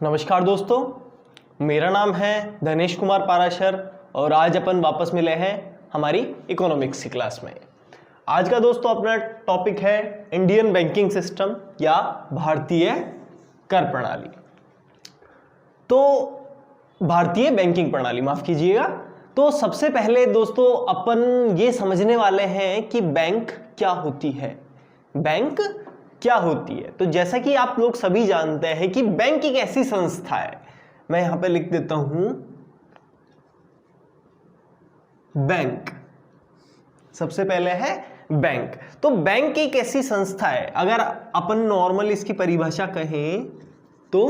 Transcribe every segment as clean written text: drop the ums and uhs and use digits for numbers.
नमस्कार दोस्तों, मेरा नाम है धनेश कुमार पाराशर और आज अपन वापस मिले हैं हमारी इकोनॉमिक्स की क्लास में। आज का दोस्तों अपना टॉपिक है इंडियन बैंकिंग सिस्टम या भारतीय कर प्रणाली। तो भारतीय बैंकिंग प्रणाली, माफ कीजिएगा। तो सबसे पहले दोस्तों अपन ये समझने वाले हैं कि बैंक क्या होती है। बैंक क्या होती है? तो जैसा कि आप लोग सभी जानते हैं कि बैंक एक ऐसी संस्था है, मैं यहां पे लिख देता हूं बैंक। सबसे पहले है बैंक। तो बैंक एक ऐसी संस्था है, अगर अपन नॉर्मल इसकी परिभाषा कहें तो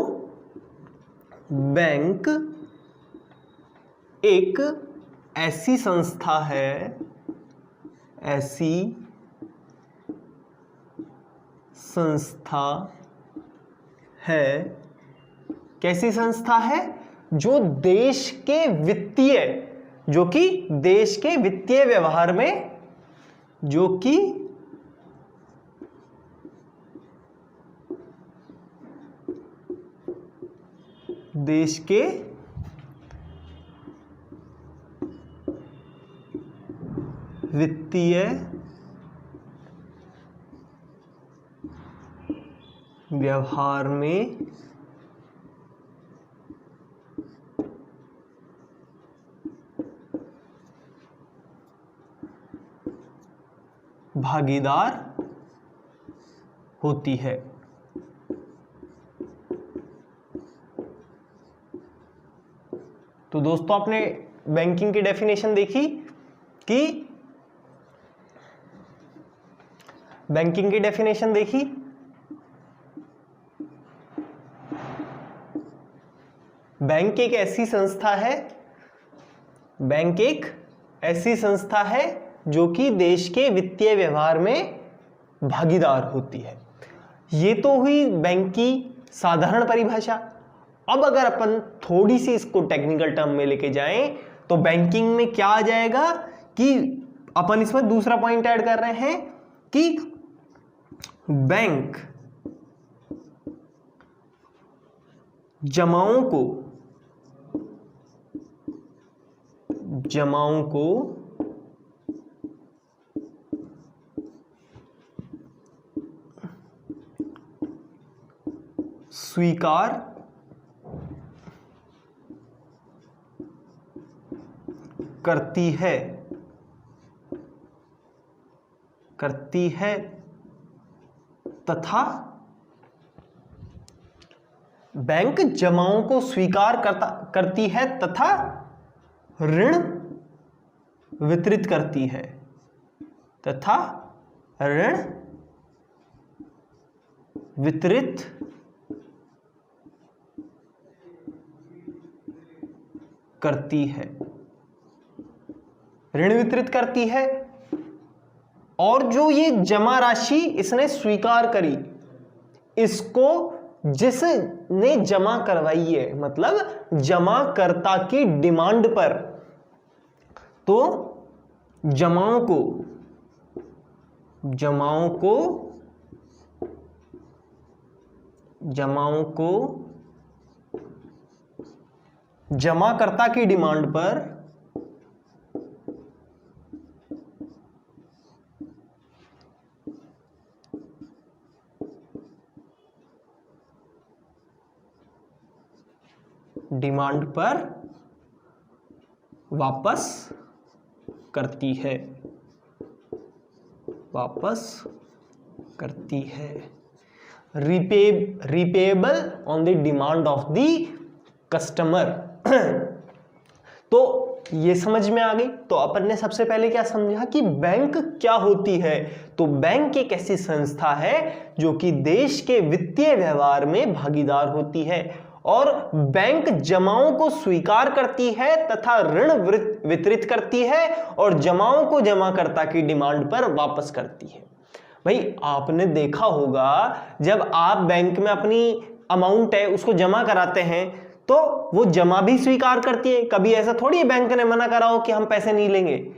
बैंक एक ऐसी संस्था है, ऐसी संस्था है, कैसी संस्था है जो देश के वित्तीय, जो कि देश के वित्तीय व्यवहार में, जो कि देश के वित्तीय व्यवहार में भागीदार होती है। तो दोस्तों आपने बैंकिंग की डेफिनेशन देखी कि बैंकिंग की डेफिनेशन देखी, बैंक एक ऐसी संस्था है, बैंक एक ऐसी संस्था है जो कि देश के वित्तीय व्यवहार में भागीदार होती है। ये तो हुई बैंक की साधारण परिभाषा। अब अगर अपन थोड़ी सी इसको टेक्निकल टर्म में लेके जाएं तो बैंकिंग में क्या आ जाएगा कि अपन इसमें दूसरा पॉइंट ऐड कर रहे हैं कि बैंक जमाओं को स्वीकार करती है तथा बैंक जमाओं को स्वीकार करती है तथा ऋण वितरित करती है, तथा ऋण वितरित करती है, ऋण वितरित करती है। और जो ये जमा राशि इसने स्वीकार करी, इसको जिसने जमा करवाई है, मतलब जमाकर्ता की डिमांड पर, तो जमाओं को जमाकर्ता की डिमांड पर वापस करती है, repayable on the demand of the customer. तो ये समझ में आ गई। तो अपन ने सबसे पहले क्या समझा कि बैंक क्या होती है। तो बैंक एक ऐसी संस्था है जो कि देश के वित्तीय व्यवहार में भागीदार होती है और बैंक जमाओं को स्वीकार करती है तथा ऋण वितरित करती है और जमाओं को जमाकर्ता की डिमांड पर वापस करती है। भाई आपने देखा होगा जब आप बैंक में अपनी अमाउंट है उसको जमा कराते हैं तो वो जमा भी स्वीकार करती है। कभी ऐसा थोड़ी है बैंक ने मना करा हो कि हम पैसे नहीं लेंगे।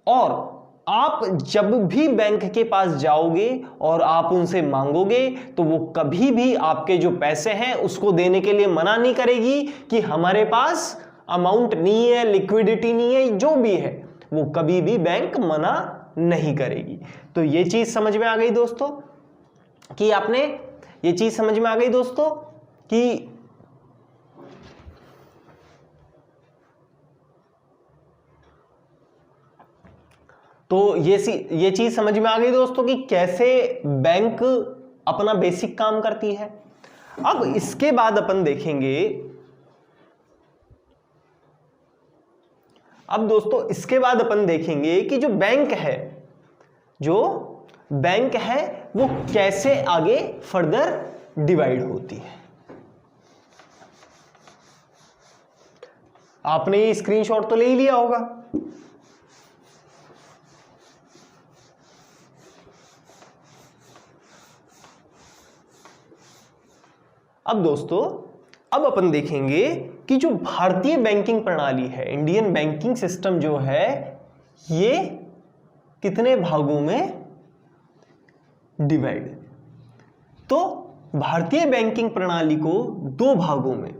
और आप जब भी बैंक के पास जाओगे और आप उनसे मांगोगे तो वो कभी भी आपके जो पैसे हैं उसको देने के लिए मना नहीं करेगी कि हमारे पास अमाउंट नहीं है, लिक्विडिटी नहीं है, जो भी है वो कभी भी बैंक मना नहीं करेगी। तो ये चीज समझ में आ गई दोस्तों कि आपने ये चीज समझ में आ गई दोस्तों कि तो ये चीज समझ में आ गई दोस्तों कि कैसे बैंक अपना बेसिक काम करती है। अब इसके बाद अपन देखेंगे, अब दोस्तों इसके बाद अपन देखेंगे कि जो बैंक है वो कैसे आगे फर्दर डिवाइड होती है। आपने ये स्क्रीनशॉट तो ले ही लिया होगा। अब दोस्तों अब अपन देखेंगे कि जो भारतीय बैंकिंग प्रणाली है, इंडियन बैंकिंग सिस्टम जो है, ये कितने भागों में डिवाइड। तो भारतीय बैंकिंग प्रणाली को दो भागों में,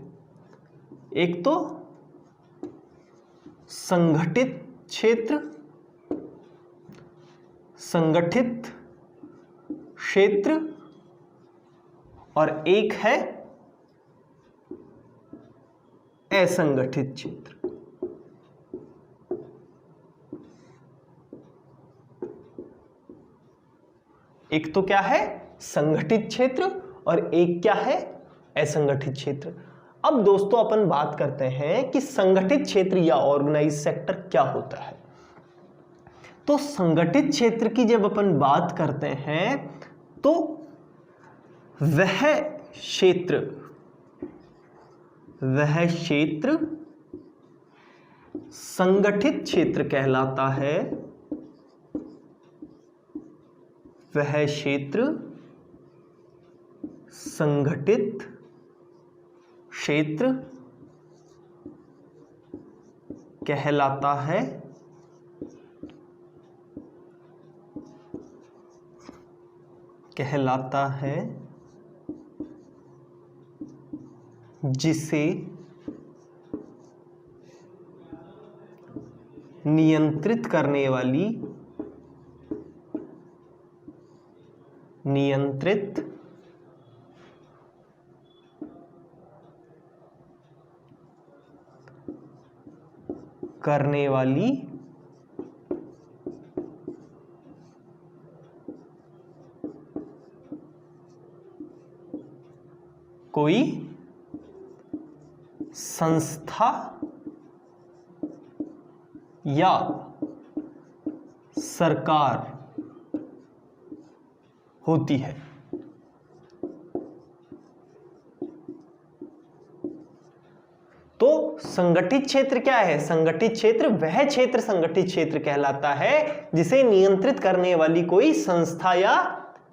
एक तो संगठित क्षेत्र और एक है असंगठित क्षेत्र। एक तो क्या है संगठित क्षेत्र और एक क्या है असंगठित क्षेत्र। अब दोस्तों अपन बात करते हैं कि संगठित क्षेत्र या ऑर्गेनाइज सेक्टर क्या होता है। तो संगठित क्षेत्र की जब अपन बात करते हैं तो वह क्षेत्र संगठित क्षेत्र कहलाता है। वह क्षेत्र संगठित क्षेत्र कहलाता है। जिसे नियंत्रित करने वाली कोई संस्था या सरकार होती है। तो संगठित क्षेत्र क्या है? संगठित क्षेत्र वह क्षेत्र संगठित क्षेत्र कहलाता है जिसे नियंत्रित करने वाली कोई संस्था या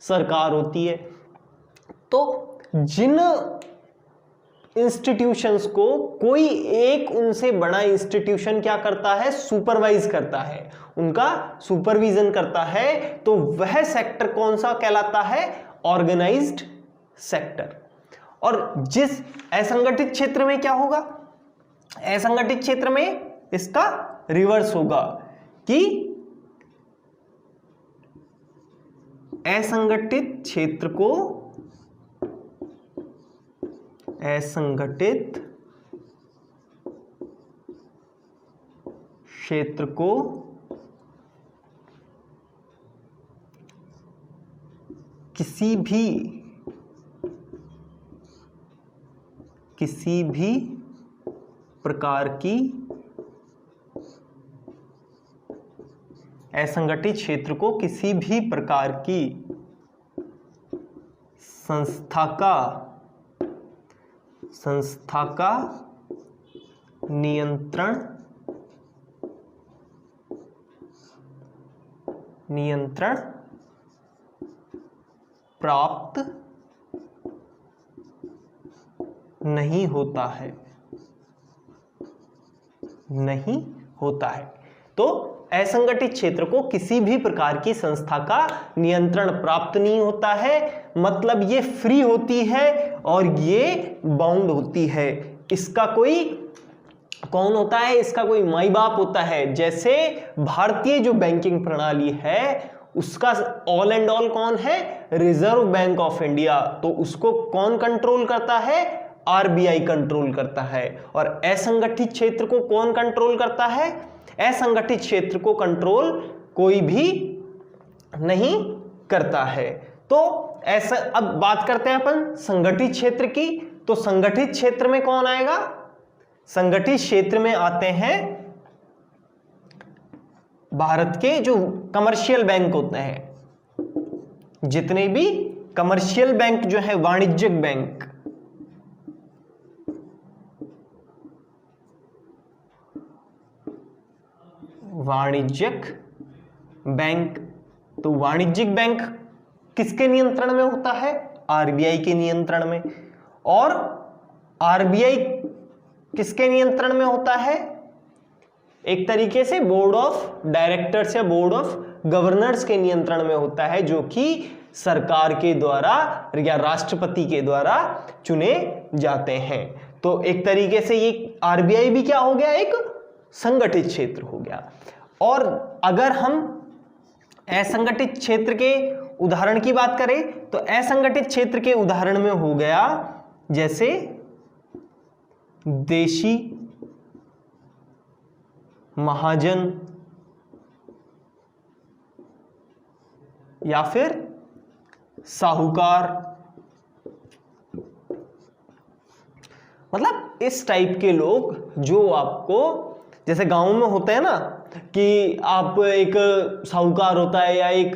सरकार होती है। तो जिन इंस्टीट्यूशंस को कोई एक उनसे बड़ा इंस्टीट्यूशन क्या करता है? सुपरवाइज करता है, उनका सुपरविजन करता है, तो वह सेक्टर कौन सा कहलाता है? Organised sector. और जिस असंगठित क्षेत्र में क्या होगा? असंगठित क्षेत्र में इसका रिवर्स होगा कि असंगठित क्षेत्र को किसी भी प्रकार की असंगठित क्षेत्र को किसी भी प्रकार की संस्था का नियंत्रण प्राप्त नहीं होता है। तो असंगठित क्षेत्र को किसी भी प्रकार की संस्था का नियंत्रण प्राप्त नहीं होता है, मतलब ये फ्री होती है और ये बाउंड होती है। इसका कोई कौन होता है, इसका कोई माई बाप होता है। जैसे भारतीय जो बैंकिंग प्रणाली है उसका ऑल एंड ऑल कौन है, रिजर्व बैंक ऑफ इंडिया, तो उसको कौन कंट्रोल करता है, आरबीआई कंट्रोल करता है। और असंगठित क्षेत्र को कौन कंट्रोल करता है, असंगठित क्षेत्र को कंट्रोल कोई भी नहीं करता है। तो ऐसा अब बात करते हैं अपन संगठित क्षेत्र की। तो संगठित क्षेत्र में कौन आएगा, संगठित क्षेत्र में आते हैं भारत के जो कमर्शियल बैंक होते हैं, जितने भी कमर्शियल बैंक जो है, वाणिज्यिक बैंक, वाणिज्यिक बैंक। तो वाणिज्यिक बैंक किसके नियंत्रण में होता है, आरबीआई के नियंत्रण में। और आरबीआई किसके नियंत्रण में होता है, एक तरीके से बोर्ड ऑफ डायरेक्टर्स या बोर्ड ऑफ गवर्नर्स के नियंत्रण में होता है, जो कि सरकार के द्वारा या राष्ट्रपति के द्वारा चुने जाते हैं। तो एक तरीके से ये आरबीआई भी क्या हो गया, एक संगठित क्षेत्र हो गया। और अगर हम असंगठित क्षेत्र के उदाहरण की बात करें तो असंगठित क्षेत्र के उदाहरण में हो गया जैसे देशी महाजन या फिर साहूकार, मतलब इस टाइप के लोग जो आपको, जैसे गांव में होते हैं ना कि आप एक साहूकार होता है या एक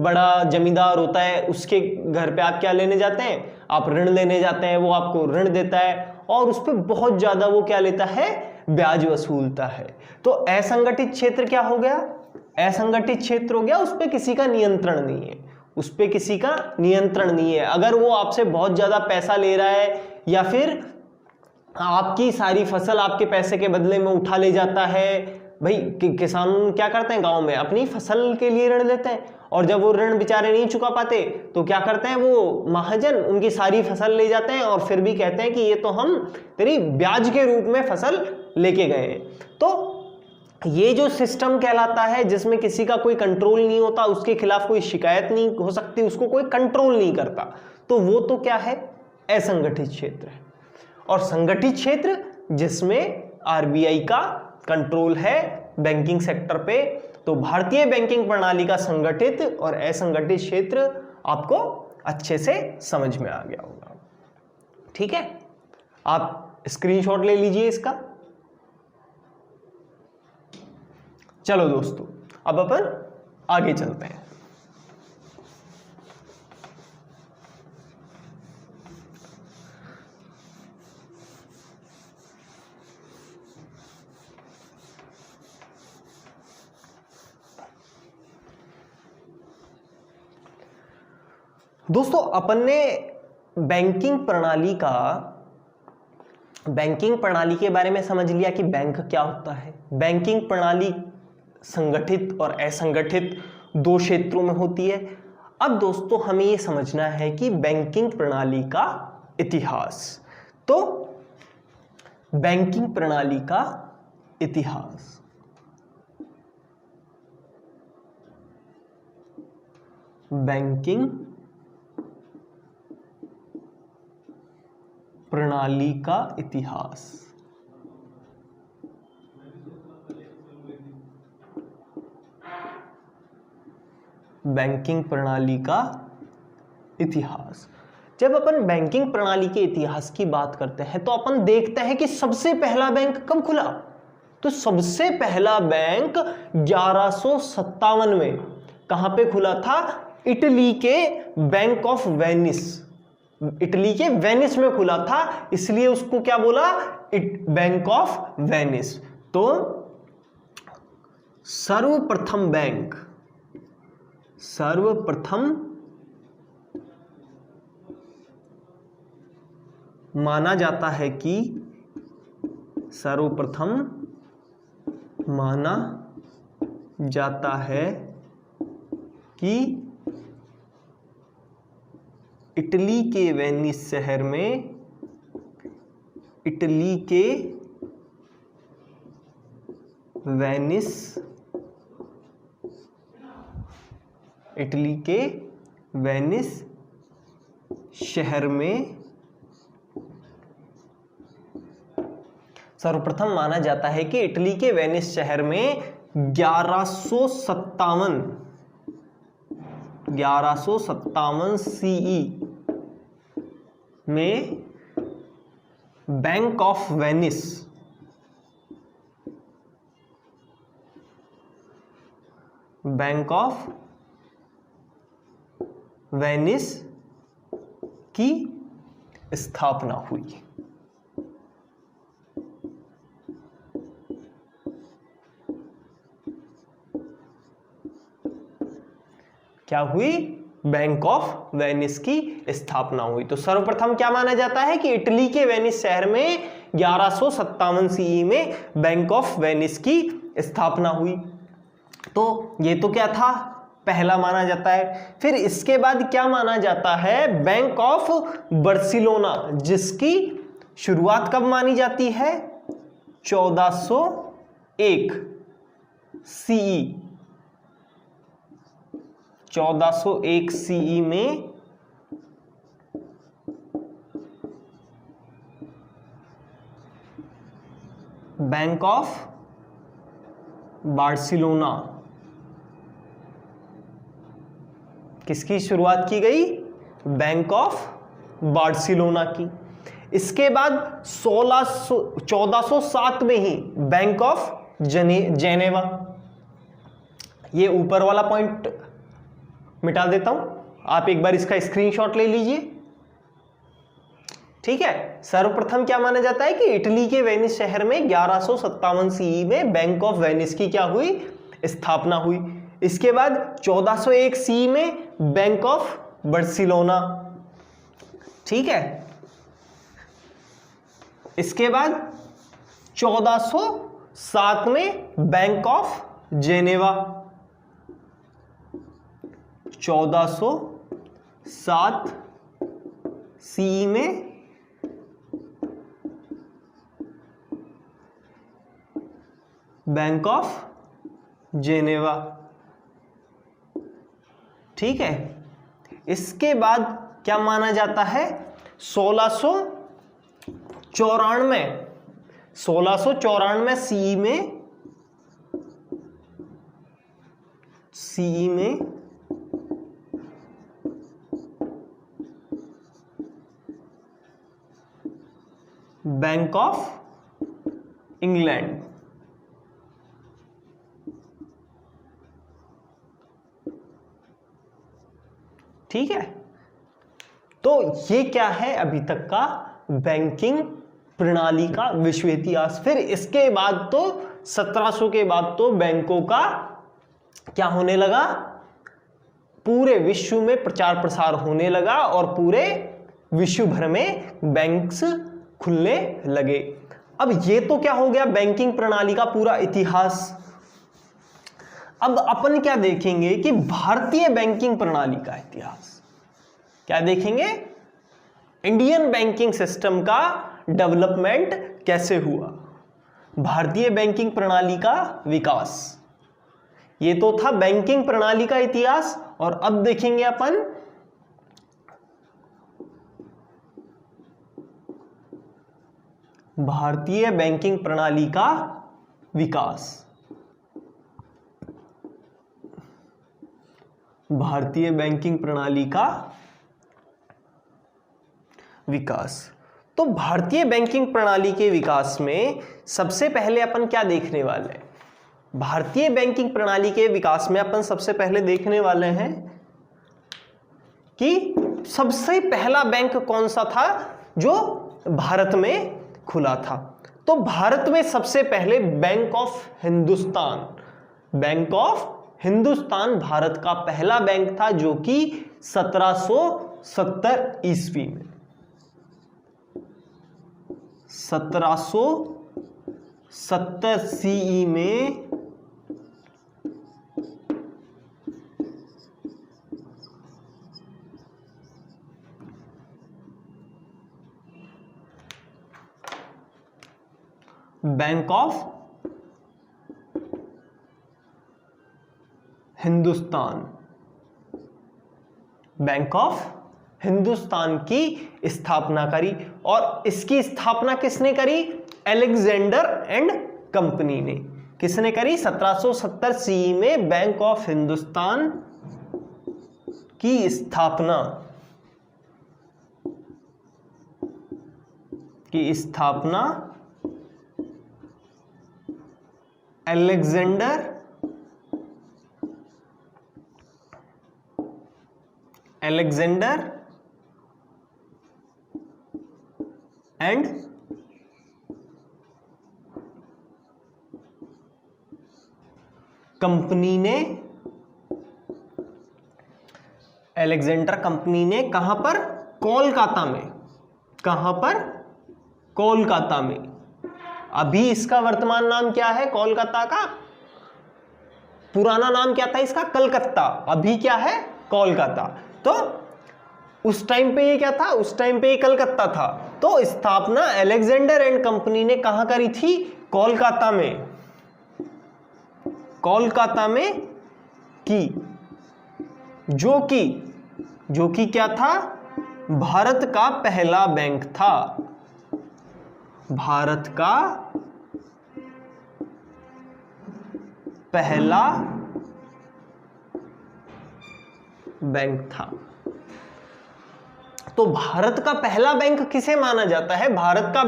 बड़ा जमींदार होता है, उसके घर पे आप क्या लेने जाते हैं, आप ऋण लेने जाते हैं, वो आपको ऋण देता है और उस पर बहुत ज्यादा वो क्या लेता है, ब्याज वसूलता है। तो असंगठित क्षेत्र क्या हो गया, असंगठित क्षेत्र हो गया, उस पर किसी का नियंत्रण नहीं है, उस पर किसी का नियंत्रण नहीं है। अगर वो आपसे बहुत ज्यादा पैसा ले रहा है या फिर आपकी सारी फसल आपके पैसे के बदले में उठा ले जाता है, भाई किसान क्या करते हैं गांव में, अपनी फसल के लिए ऋण लेते हैं और जब वो ऋण बेचारे नहीं चुका पाते तो क्या करते हैं, वो महाजन उनकी सारी फसल ले जाते हैं और फिर भी कहते हैं कि ये तो हम तेरी ब्याज के रूप में फसल लेके गए हैं। तो ये जो सिस्टम कहलाता है जिसमें किसी का कोई कंट्रोल नहीं होता, उसके खिलाफ कोई शिकायत नहीं हो सकती, उसको कोई कंट्रोल नहीं करता, तो वो तो क्या है, असंगठित क्षेत्र है। और संगठित क्षेत्र जिसमें आरबीआई का कंट्रोल है बैंकिंग सेक्टर पे, तो भारतीय बैंकिंग प्रणाली का संगठित और असंगठित क्षेत्र आपको अच्छे से समझ में आ गया होगा। ठीक है, आप स्क्रीनशॉट ले लीजिए इसका। चलो दोस्तों, अब अपन आगे चलते हैं। दोस्तों, अपन ने बैंकिंग प्रणाली के बारे में समझ लिया कि बैंक क्या होता है। बैंकिंग प्रणाली संगठित और असंगठित दो क्षेत्रों में होती है। अब दोस्तों हमें यह समझना है कि बैंकिंग प्रणाली का इतिहास। तो बैंकिंग प्रणाली का इतिहास, बैंकिंग प्रणाली का इतिहास। बैंकिंग प्रणाली का इतिहास। जब अपन बैंकिंग प्रणाली के इतिहास की बात करते हैं तो अपन देखते हैं कि सबसे पहला बैंक कब खुला। तो सबसे पहला बैंक 1157 में कहां पे खुला था, इटली के बैंक ऑफ वेनिस, इटली के वेनिस में खुला था, इसलिए उसको क्या बोला, बैंक ऑफ वेनिस। तो सर्वप्रथम बैंक, सर्वप्रथम माना जाता है कि सर्वप्रथम माना जाता है कि इटली के वेनिस शहर में, इटली के वेनिस, इटली के वेनिस शहर में सर्वप्रथम माना जाता है कि इटली के वेनिस शहर में 1157 सीई में bank of Venice, bank of Venice की स्थापना हुई। क्या हुई? बैंक ऑफ वेनिस की स्थापना हुई। तो सर्वप्रथम क्या माना जाता है कि इटली के वेनिस शहर में 1157 सीई में बैंक ऑफ वेनिस की स्थापना हुई। तो ये तो क्या था? पहला माना जाता है। फिर इसके बाद क्या माना जाता है? बैंक ऑफ बार्सिलोना, जिसकी शुरुआत कब मानी जाती है? 1401 सीई, 1401 सीई में बैंक ऑफ बार्सिलोना किसकी शुरुआत की गई? बैंक ऑफ बार्सिलोना की। इसके बाद 1407 में ही बैंक ऑफ जेनेवा। ये ऊपर वाला पॉइंट मिटा देता हूं, आप एक बार इसका स्क्रीनशॉट ले लीजिए। ठीक है, सर्वप्रथम क्या माना जाता है कि इटली के वेनिस शहर में 1157 सीई में बैंक ऑफ वेनिस की क्या हुई? स्थापना हुई। इसके बाद 1401 सीई में बैंक ऑफ बार्सिलोना। ठीक है, इसके बाद 1407 में बैंक ऑफ जेनेवा, 1407 सीई में बैंक ऑफ जेनेवा। ठीक है, इसके बाद क्या माना जाता है? 1694 सीई में बैंक ऑफ इंग्लैंड। ठीक है, तो ये क्या है अभी तक का बैंकिंग प्रणाली का विश्व इतिहास। फिर इसके बाद तो 1700 के बाद तो बैंकों का क्या होने लगा? पूरे विश्व में प्रचार प्रसार होने लगा और पूरे विश्व भर में बैंक्स खुलने लगे। अब ये तो क्या हो गया? बैंकिंग प्रणाली का पूरा इतिहास। अब अपन क्या देखेंगे कि भारतीय बैंकिंग प्रणाली का इतिहास। क्या देखेंगे? इंडियन बैंकिंग सिस्टम का डेवलपमेंट कैसे हुआ, भारतीय बैंकिंग प्रणाली का विकास। ये तो था बैंकिंग प्रणाली का इतिहास। और अब देखेंगे अपन भारतीय बैंकिंग प्रणाली का विकास। भारतीय बैंकिंग प्रणाली का विकास। तो भारतीय बैंकिंग प्रणाली के विकास में सबसे पहले अपन क्या देखने वाले हैं? भारतीय बैंकिंग प्रणाली के विकास में अपन सबसे पहले देखने वाले हैं कि सबसे पहला बैंक कौन सा था जो भारत में खुला था। तो भारत में सबसे पहले bank of Hindustan, bank of Hindustan Bharat का पहला बैंक था, जो कि 1770 ईस्वी में, 1770 सीई में bank of Hindustan, bank of Hindustan की स्थापना करी। और इसकी स्थापना किसने करी? अलेक्जेंडर एंड कंपनी ने। किसने करी? 1770 सीई में बैंक ऑफ हिंदुस्तान की स्थापना अलेक्जेंडर एंड कंपनी ने, अलेक्जेंडर कंपनी ने कहां पर? कोलकाता में। कहां पर? कोलकाता में। अभी इसका वर्तमान नाम क्या है कोलकाता का? पुराना नाम क्या था इसका? कलकत्ता। अभी क्या है? कोलकाता। तो उस टाइम पे ये क्या था? उस टाइम पे ये कलकत्ता था। तो स्थापना अलेक्जेंडर एंड कंपनी ने कहां करी थी? कोलकाता में। कोलकाता में की, जो कि क्या था? भारत का पहला बैंक था। भारत का पहला बैंक था। तो भारत का पहला बैंक किसे माना जाता है? भारत का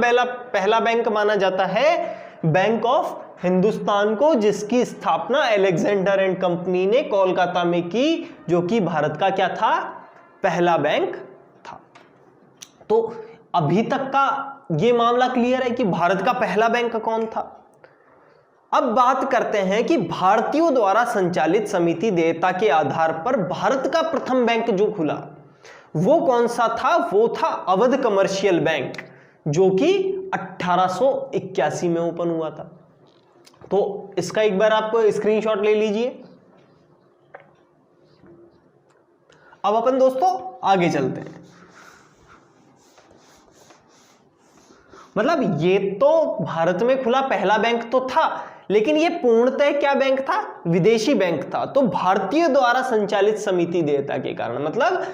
पहला बैंक माना जाता है बैंक ऑफ हिंदुस्तान को, जिसकी स्थापना अलेक्जेंडर एंड कंपनी ने कोलकाता में की, जो कि भारत का क्या था? पहला बैंक था। तो अभी तक का ये मामला क्लियर है कि भारत का पहला बैंक कौन था। अब बात करते हैं कि भारतीयों द्वारा संचालित समिति देयता के आधार पर भारत का प्रथम बैंक जो खुला वो कौन सा था? वो था अवध कमर्शियल बैंक, जो कि 1881 में ओपन हुआ था। तो इसका एक बार आप स्क्रीनशॉट ले लीजिए। अब अपन दोस्तों आगे चलते हैं। मतलब ये तो भारत में खुला पहला बैंक तो था, लेकिन ये पूर्णतः क्या बैंक था? विदेशी बैंक था। तो भारतीय द्वारा संचालित समिति देयता के कारण, मतलब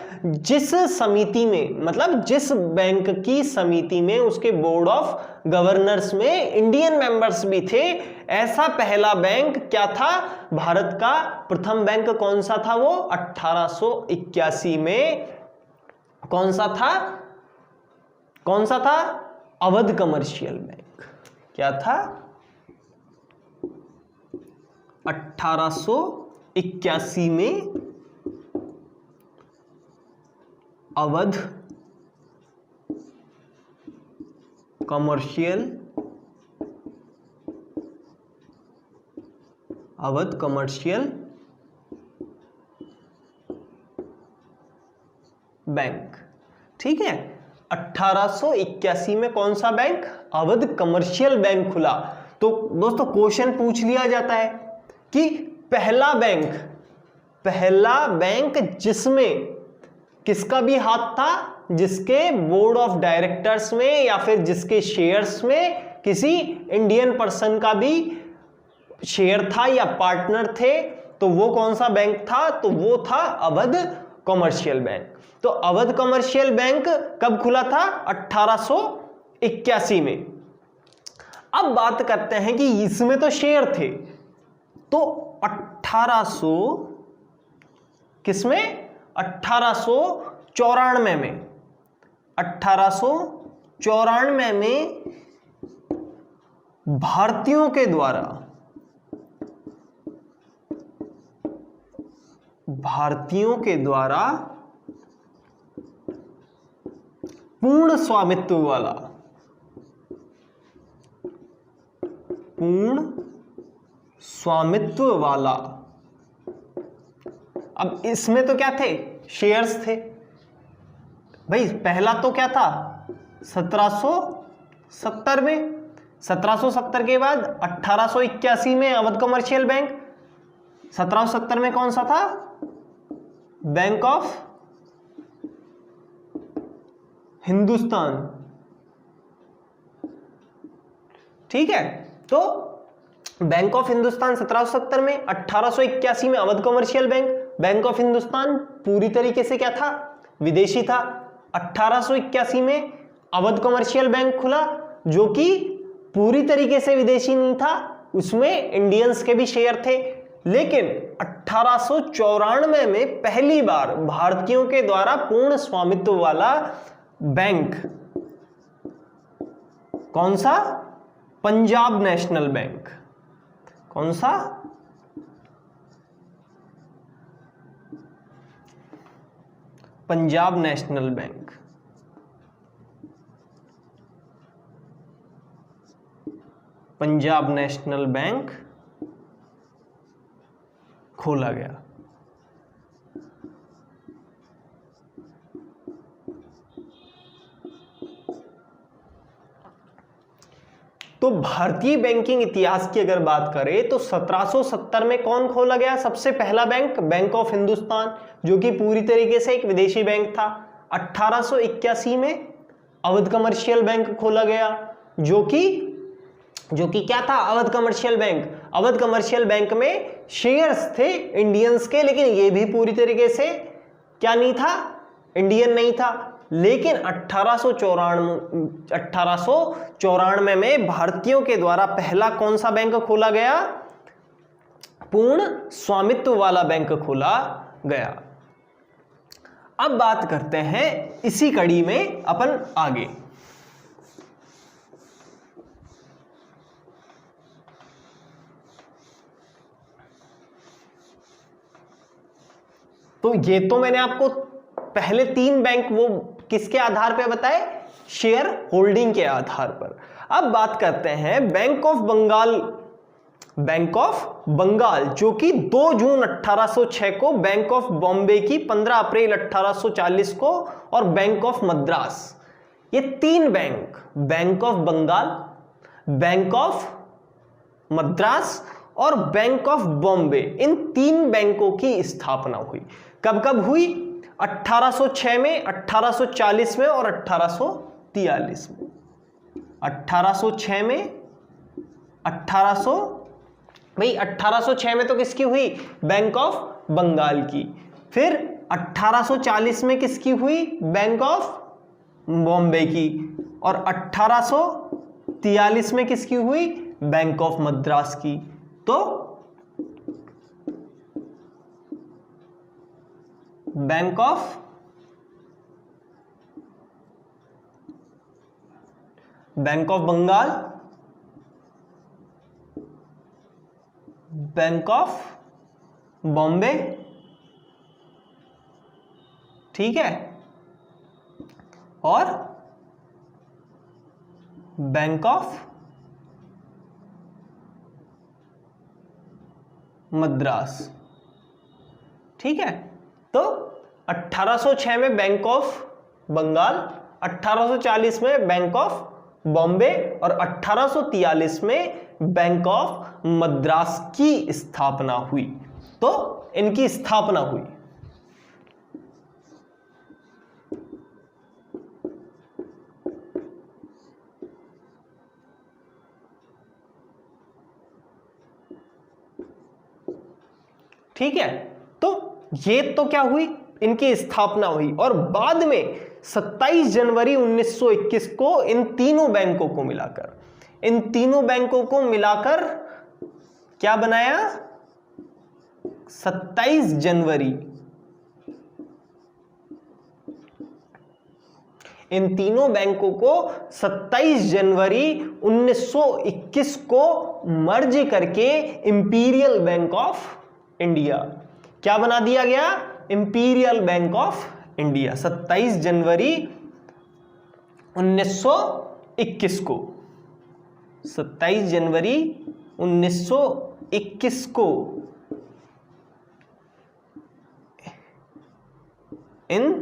जिस बैंक की समिति में उसके बोर्ड ऑफ गवर्नर्स में इंडियन मेंबर्स भी थे, ऐसा पहला बैंक क्या था? भारत का प्रथम बैंक कौन सा था? वो 1881 में कौन सा था? Awadh commercial bank. क्या था? 1881 में अवध कमर्शियल बैंक। ठीक है, 1881 में कौन सा बैंक? अवध कमर्शियल बैंक खुला। तो दोस्तों क्वेश्चन पूछ लिया जाता है कि पहला बैंक जिसमें किसका भी हाथ था? जिसके बोर्ड ऑफ डायरेक्टर्स में या फिर जिसके शेयर्स में किसी इंडियन पर्सन का भी शेयर था या पार्टनर थे, तो वो कौन सा बैंक था? तो वो था अवध कमर्शियल बैंक। तो अवध कमर्शियल बैंक कब खुला था? 1881 में। अब बात करते हैं कि इसमें तो शेयर थे, तो 1894 में भारतीयों के द्वारा पूर्ण स्वामित्व वाला, अब इसमें तो क्या थे? शेयर्स थे भाई। पहला तो क्या था? 1770 में। 1770 के बाद 1881 में अवध कमर्शियल बैंक। 1770 में कौन सा था? Bank of Hindustan. ठीक है। तो बैंक ऑफ हिंदुस्तान 1770 में, 1881 में Awadh commercial bank. Bank of Hindustan पूरी तरीके से क्या था, विदेशी था। 1881 में अवध कमर्शियल बैंक खुला जो कि पूरी तरीके से विदेशी नहीं था, उसमें इंडियंस के भी शेयर थे। लेकिन 1894 में पहली बार भारतीयों के द्वारा पूर्ण स्वामित्व वाला बैंक, कौन सा, पंजाब नेशनल बैंक। कौन सा, Punjab national bank. Punjab national bank खोला गया। तो भारतीय बैंकिंग इतिहास की अगर बात करें तो 1770 में कौन खोला गया सबसे पहला बैंक, बैंक ऑफ हिंदुस्तान, जो कि पूरी तरीके से एक विदेशी बैंक था। 1881 में अवध कमर्शियल बैंक खोला गया जो कि क्या था, Awadh commercial bank. Awadh commercial bank में शेयर्स थे इंडियंस के, लेकिन ये भी पूरी तरीके से क्या नहीं था, इंडियन नहीं था। लेकिन 1894 में भारतीयों के द्वारा पहला कौन सा बैंक खोला गया, पूर्ण स्वामित्व वाला बैंक खोला गया। अब बात करते हैं इसी कड़ी में अपन आगे। तो ये तो मैंने आपको पहले 3 बैंक वो किसके आधार पर बताए, शेयर होल्डिंग के आधार पर। अब बात करते हैं Bank of Bengal. Bank of Bengal जो कि 2 जून 1806 को, बैंक ऑफ बॉम्बे की 15 अप्रैल 1840 को, और बैंक ऑफ मद्रास, ये 3 bank, Bank of Bengal, bank of Madras और बैंक ऑफ बॉम्बे, इन 3 बैंकों की स्थापना हुई। कब कब हुई, 1806 में, 1840 में और 1843 में। 1806 में, 1806 में तो किसकी हुई, बैंक ऑफ बंगाल की। फिर 1840 में किसकी हुई, बैंक ऑफ बॉम्बे की। और 1843 में किसकी हुई, बैंक ऑफ मद्रास की। तो Bank of Bengal, bank of Bombay, ठीक है, और बैंक ऑफ मद्रास, ठीक है। तो 1806 में बैंक ऑफ बंगाल, 1840 में बैंक ऑफ बॉम्बे और 1843 में बैंक ऑफ मद्रास की स्थापना हुई। तो इनकी स्थापना हुई। ठीक है, तो ये तो क्या हुई, इनकी स्थापना हुई। और बाद में 27 जनवरी 1921 को इन तीनों बैंकों को मिलाकर क्या बनाया, 27 जनवरी, इन तीनों बैंकों को 27 जनवरी 1921 को मर्ज करके इंपीरियल बैंक ऑफ इंडिया क्या बना दिया गया, इंपीरियल बैंक ऑफ इंडिया। 27 जनवरी 1921 को, 27 जनवरी 1921 को इन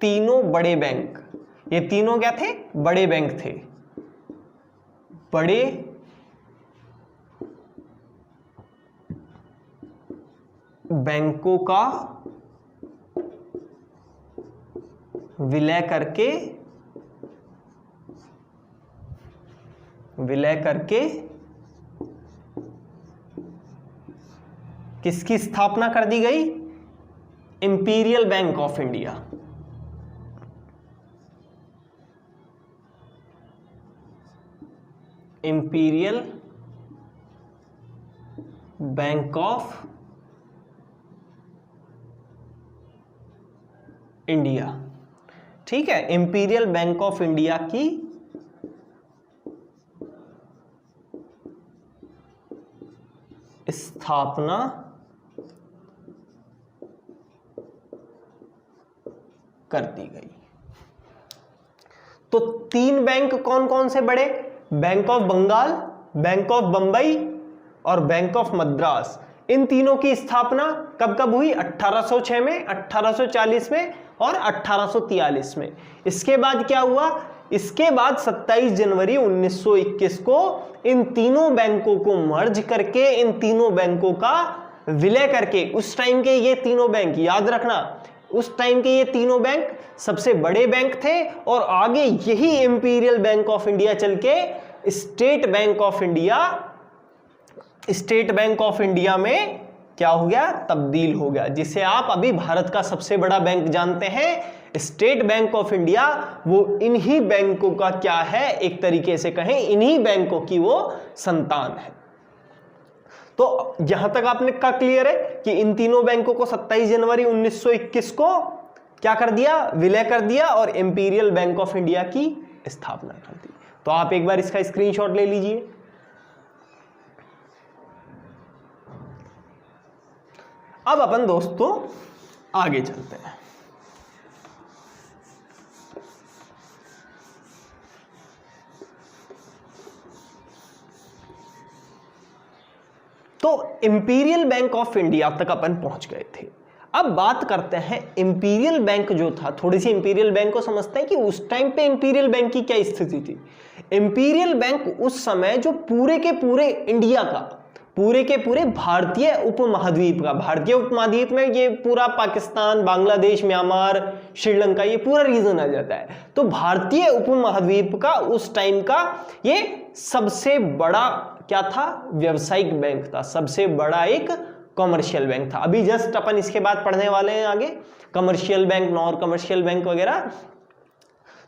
तीनों बड़े बैंक, ये तीनों क्या थे, बड़े बैंक थे, बड़े बैंकों का विलय करके विलय करके किसकी स्थापना कर दी गई? Imperial bank of India. Imperial bank of India. ठीक है, इंपीरियल बैंक ऑफ इंडिया की स्थापना कर दी गई। तो 3 बैंक कौन कौन से बड़े? Bank of Bengal, bank of Bambai और बैंक ऑफ मद्रास। इन तीनों की स्थापना कब कब हुई? 1806 में, 1840 में और 1843 में। इसके बाद क्या हुआ? इसके बाद 27 जनवरी 1921 को इन तीनों बैंकों को मर्ज करके, इन तीनों बैंकों का विलय करके, उस टाइम के ये तीनों बैंक, याद रखना, उस टाइम के ये तीनों बैंक सबसे बड़े बैंक थे और आगे यही इंपीरियल बैंक ऑफ इंडिया चल के स्टेट बैंक ऑफ इंडिया में क्या हो गया? तब्दील हो गया, जिसे आप अभी भारत का सबसे बड़ा बैंक जानते हैं स्टेट बैंक ऑफ इंडिया। वो इन्हीं बैंकों का क्या है? एक तरीके से कहें इन्हीं बैंकों की वो संतान है। तो यहां तक आपने का क्लियर है कि इन तीनों बैंकों को 27 जनवरी 1921 को क्या कर दिया? विलय कर दिया और इंपीरियल बैंक ऑफ इंडिया की स्थापना कर दी। तो आप एक बार इसका स्क्रीनशॉट ले लीजिए। अब अपन दोस्तों आगे चलते हैं। तो इंपीरियल बैंक ऑफ इंडिया तक अपन पहुंच गए थे। अब बात करते हैं इंपीरियल बैंक जो था, थोड़ी सी इंपीरियल बैंक को समझते हैं कि उस टाइम पे इंपीरियल बैंक की क्या स्थिति थी। इंपीरियल बैंक उस समय जो पूरे के पूरे इंडिया का, पूरे के पूरे भारतीय उपमहाद्वीप का, भारतीय उपमहाद्वीप में ये पूरा पाकिस्तान, बांग्लादेश, म्यांमार, श्रीलंका, ये पूरा रीजन आ जाता है। तो भारतीय उपमहाद्वीप का उस टाइम का ये सबसे बड़ा क्या था? व्यावसायिक बैंक था, सबसे बड़ा एक कमर्शियल बैंक था। अभी जस्ट अपन इसके बाद पढ़ने वाले हैं आगे commercial bank, non commercial bank वगैरह।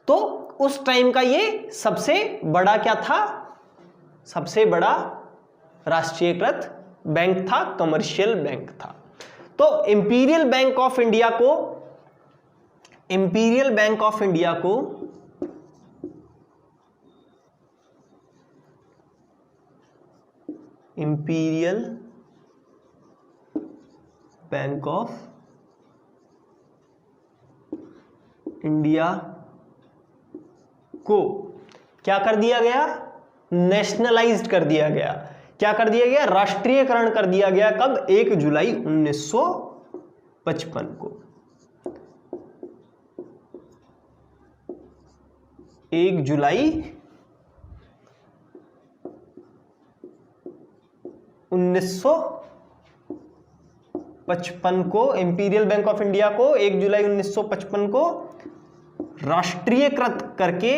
तो उस टाइम का ये सबसे बड़ा क्या था? सबसे बड़ा राष्ट्रीयकृत बैंक था, कमर्शियल बैंक था। तो इंपीरियल बैंक ऑफ इंडिया को इंपीरियल बैंक ऑफ इंडिया को इंपीरियल बैंक ऑफ इंडिया को क्या कर दिया गया? नेशनलाइज्ड कर दिया गया। क्या कर दिया गया? राष्ट्रीयकरण कर दिया गया। कब? 1 जुलाई 1955 को। 1 जुलाई 1955 को इंपीरियल बैंक ऑफ इंडिया को 1 जुलाई 1955 को राष्ट्रीयकृत करके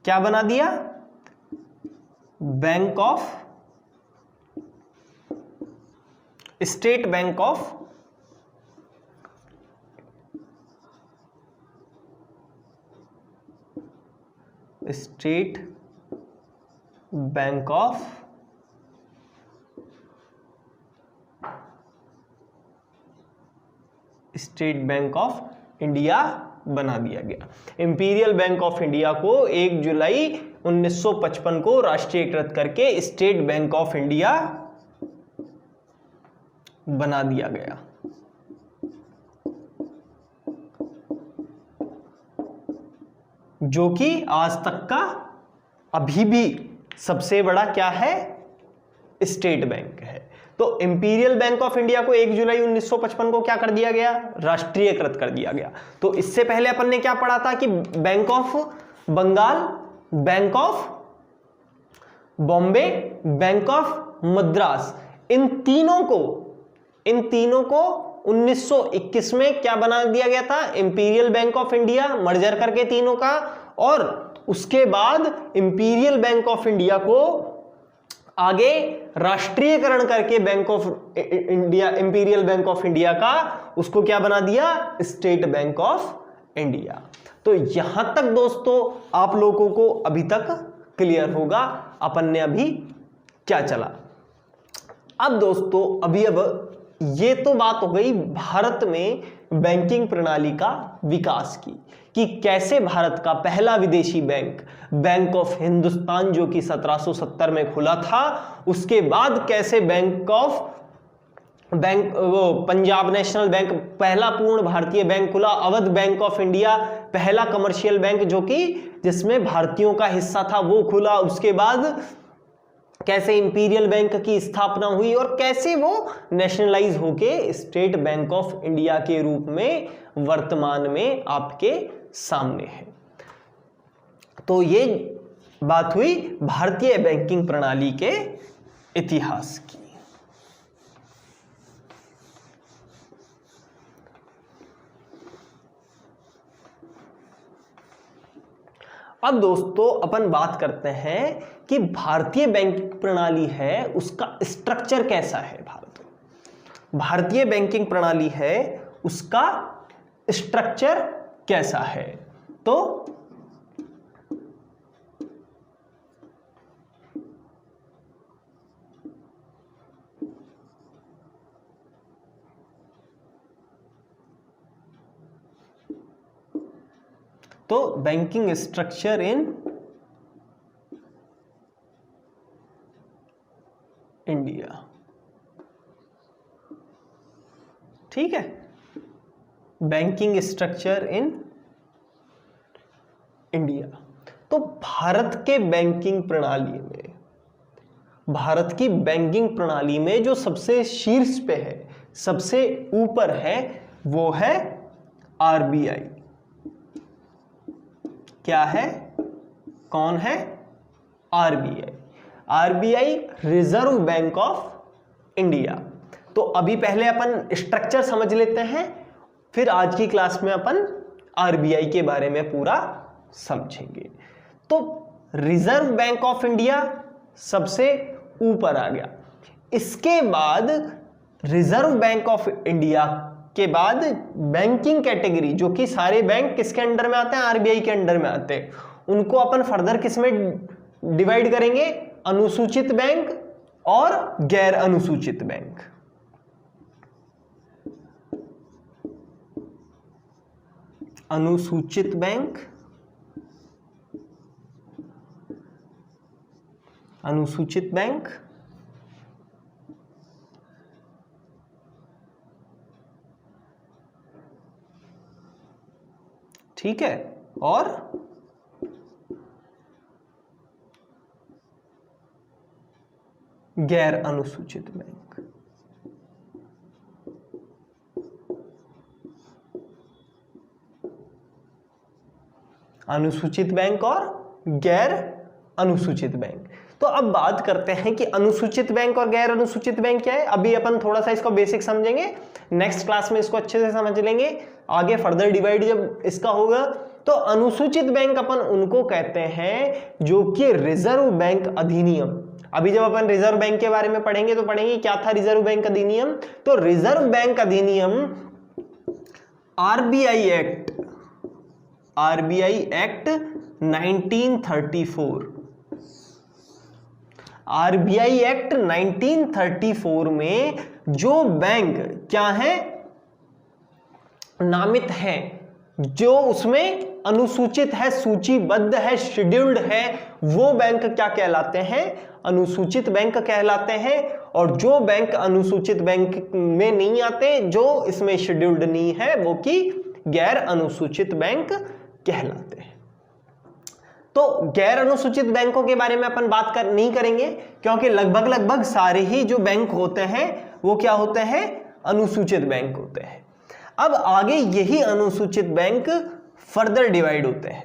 क्या बना दिया? Bank of state bank of state bank of India बना दिया गया। इंपीरियल बैंक ऑफ इंडिया को 1 जुलाई 1955 को राष्ट्रीयकृत करके स्टेट बैंक ऑफ इंडिया बना दिया गया। जो कि आज तक का अभी भी सबसे बड़ा क्या है? स्टेट बैंक है। तो इंपीरियल बैंक ऑफ इंडिया को 1 जुलाई 1955 को क्या कर दिया गया? राष्ट्रीयकृत कर दिया गया। तो इससे पहले अपन ने क्या पढ़ा था कि bank of Bengal, bank of Bombay, bank of Madras, इन तीनों को इन तीनों को 1921 में क्या बना दिया गया था, imperial bank of India, merger करके तीनों का। और उसके बाद इंपीरियल बैंक ऑफ इंडिया को आगे राष्ट्रीयकरण करके bank of India, imperial bank of India का, उसको क्या बना दिया, स्टेट बैंक ऑफ इंडिया। तो यहां तक दोस्तों आप लोगों को अभी तक क्लियर होगा अपन ने अभी क्या चला। अब दोस्तों अब ये तो बात हो गई भारत में बैंकिंग प्रणाली का विकास की, कि कैसे भारत का पहला विदेशी बैंक, बैंक ऑफ हिंदुस्तान, जो कि 1770 में खुला था, उसके बाद कैसे वो पंजाब नेशनल बैंक, पहला पूर्ण भारतीय बैंक खुला, अवध बैंक ऑफ इंडिया, पहला कमर्शियल बैंक जो कि जिसमें भारतीयों का हिस्सा था वो खुला, उसके बाद कैसे इंपीरियल बैंक की स्थापना हुई और कैसे वो नेशनलाइज होके स्टेट बैंक ऑफ इंडिया के रूप में वर्तमान में आपके सामने है। तो ये बात हुई भारतीय बैंकिंग प्रणाली के इतिहास की। अब दोस्तों अपन बात करते हैं कि भारतीय बैंकिंग प्रणाली है उसका स्ट्रक्चर कैसा है। भारतीय बैंकिंग प्रणाली है उसका स्ट्रक्चर कैसा है। तो बैंकिंग स्ट्रक्चर इन इंडिया, ठीक है, बैंकिंग स्ट्रक्चर इन इंडिया। तो भारत के बैंकिंग प्रणाली में, भारत की बैंकिंग प्रणाली में जो सबसे शीर्ष पे है, सबसे ऊपर है, वो है आरबीआई। क्या है, कौन है, RBI. RBI reserve bank of India. तो अभी पहले अपन स्ट्रक्चर समझ लेते हैं, फिर आज की क्लास में अपन आरबीआई के बारे में पूरा समझेंगे। तो रिजर्व बैंक ऑफ इंडिया सबसे ऊपर आ गया। इसके बाद रिजर्व बैंक ऑफ इंडिया के बाद बैंकिंग कैटेगरी, जो कि सारे बैंक किसके अंडर में आते हैं, आरबीआई के अंडर में आते हैं, उनको अपन फर्दर किस में डिवाइड करेंगे, अनुसूचित बैंक और गैर अनुसूचित बैंक। अनुसूचित बैंक, अनुसूचित बैंक, ठीक है, और गैर अनुसूचित बैंक। अनुसूचित बैंक और गैर अनुसूचित बैंक। तो अब बात करते हैं कि अनुसूचित बैंक और गैर अनुसूचित बैंक क्या है। अभी अपन थोड़ा सा इसको बेसिक समझेंगे, नेक्स्ट क्लास में इसको अच्छे से समझ लेंगे, आगे फर्दर डिवाइड जब इसका होगा। तो अनुसूचित बैंक अपन उनको कहते हैं जो कि रिजर्व बैंक अधिनियम, अभी जब अपन रिजर्व बैंक के बारे में पढ़ेंगे तो पढ़ेंगे क्या था रिजर्व बैंक अधिनियम। तो रिजर्व बैंक अधिनियम RBI act, RBI act 1934, RBI act 1934 में जो बैंक क्या है, नामित है, जो उसमें अनुसूचित है, सूचीबद्ध है, शेड्यूल्ड है, वो बैंक क्या कहलाते हैं, अनुसूचित बैंक कहलाते हैं। और जो बैंक अनुसूचित बैंक में नहीं आते, जो इसमें शेड्यूल्ड नहीं है, वो कि गैर अनुसूचित बैंक कहलाते हैं। तो गैर अनुसूचित बैंकों के बारे में अपन बात नहीं करेंगे, क्योंकि लगभग सारे ही जो बैंक होते हैं वो क्या होते हैं, अनुसूचित बैंक होते हैं। अब आगे यही अनुसूचित बैंक फर्दर डिवाइड होते हैं,